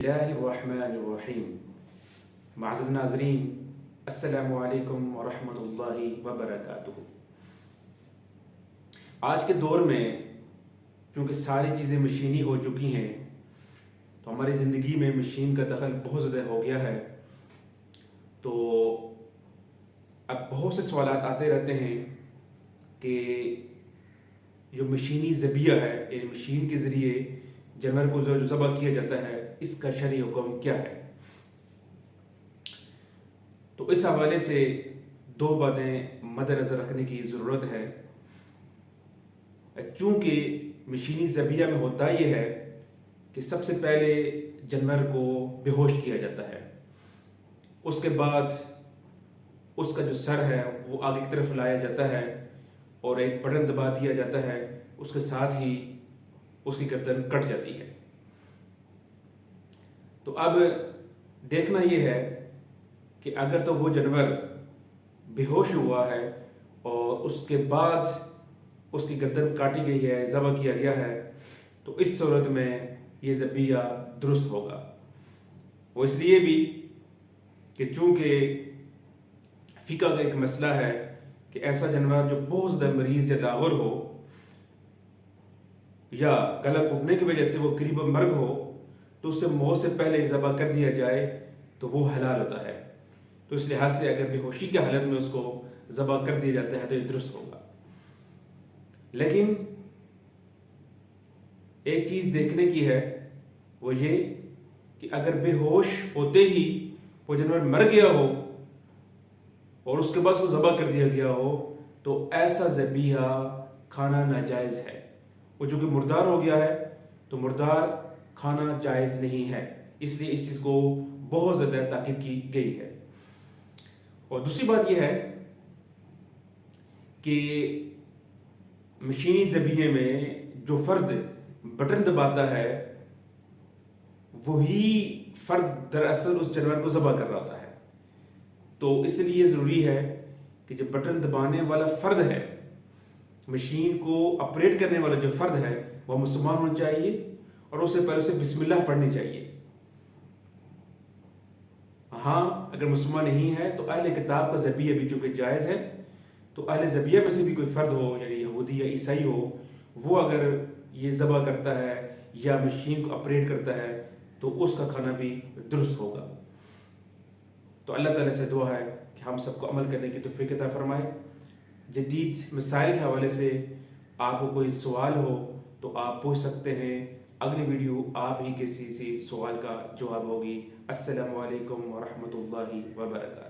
الرحمن معزز ناظرین، السلام علیکم ورحمۃ اللہ وبرکاتہ۔ آج کے دور میں چونکہ ساری چیزیں مشینی ہو چکی ہیں تو ہماری زندگی میں مشین کا دخل بہت زیادہ ہو گیا ہے، تو اب بہت سے سوالات آتے رہتے ہیں کہ جو مشینی ذبیحہ ہے، یعنی مشین کے ذریعے جانور کو جو ذبح کیا جاتا ہے، اس کا شرعی حکم کیا ہے۔ تو اس حوالے سے دو باتیں مد نظر رکھنے کی ضرورت ہے۔ چونکہ مشینی ذبیحہ میں ہوتا یہ ہے کہ سب سے پہلے جانور کو بے ہوش کیا جاتا ہے، اس کے بعد اس کا جو سر ہے وہ آگے کی طرف لایا جاتا ہے اور ایک بٹن دبا دیا جاتا ہے، اس کے ساتھ ہی اس کی گردن کٹ جاتی ہے۔ تو اب دیکھنا یہ ہے کہ اگر تو وہ جانور بے ہوش ہوا ہے اور اس کے بعد اس کی گردن کاٹی گئی ہے، ذبح کیا گیا ہے، تو اس صورت میں یہ ذبیحہ درست ہوگا۔ وہ اس لیے بھی کہ چونکہ فقہ کا ایک مسئلہ ہے کہ ایسا جانور جو بہت زیادہ مریض یا لاغر ہو یا گلا گھٹنے کی وجہ سے وہ قریب مرگ ہو، تو اسے موت سے پہلے ذبح کر دیا جائے تو وہ حلال ہوتا ہے۔ تو اس لحاظ سے اگر بے ہوشی کی حالت میں اس کو ذبح کر دیا جاتا ہے تو یہ درست ہوگا۔ لیکن ایک چیز دیکھنے کی ہے، وہ یہ کہ اگر بے ہوش ہوتے ہی وہ جانور مر گیا ہو اور اس کے بعد اس کو ذبح کر دیا گیا ہو تو ایسا ذبیحہ کھانا ناجائز ہے۔ وہ جو کہ مردار ہو گیا ہے تو مردار کھانا جائز نہیں ہے، اس لیے اس چیز کو بہت زیادہ تاکید کی گئی ہے۔ اور دوسری بات یہ ہے کہ مشینی ذبیحے میں جو فرد بٹن دباتا ہے وہی فرد دراصل اس جانور کو ذبح کر رہا ہوتا ہے، تو اس لیے ضروری ہے کہ جو بٹن دبانے والا فرد ہے، مشین کو آپریٹ کرنے والا جو فرد ہے، وہ مسلمان ہونا چاہیے اور اس سے پہلے اسے بسم اللہ پڑھنی چاہیے۔ ہاں اگر مسلمان نہیں ہے تو اہل کتاب کا ذبیحہ بھی چونکہ جائز ہے، تو اہل ذبیحہ میں سے بھی کوئی فرد ہو، یعنی یہودی یا عیسائی ہو، وہ اگر یہ ذبح کرتا ہے یا مشین کو آپریٹ کرتا ہے تو اس کا کھانا بھی درست ہوگا۔ تو اللہ تعالیٰ سے دعا ہے کہ ہم سب کو عمل کرنے کی توفیق عطا فرمائے۔ جدید مسائل کے حوالے سے آپ کو کوئی سوال ہو تو آپ پوچھ سکتے ہیں، اگلی ویڈیو آپ ہی کسی سوال کا جواب ہوگی۔ السلام علیکم ورحمۃ اللہ وبرکاتہ۔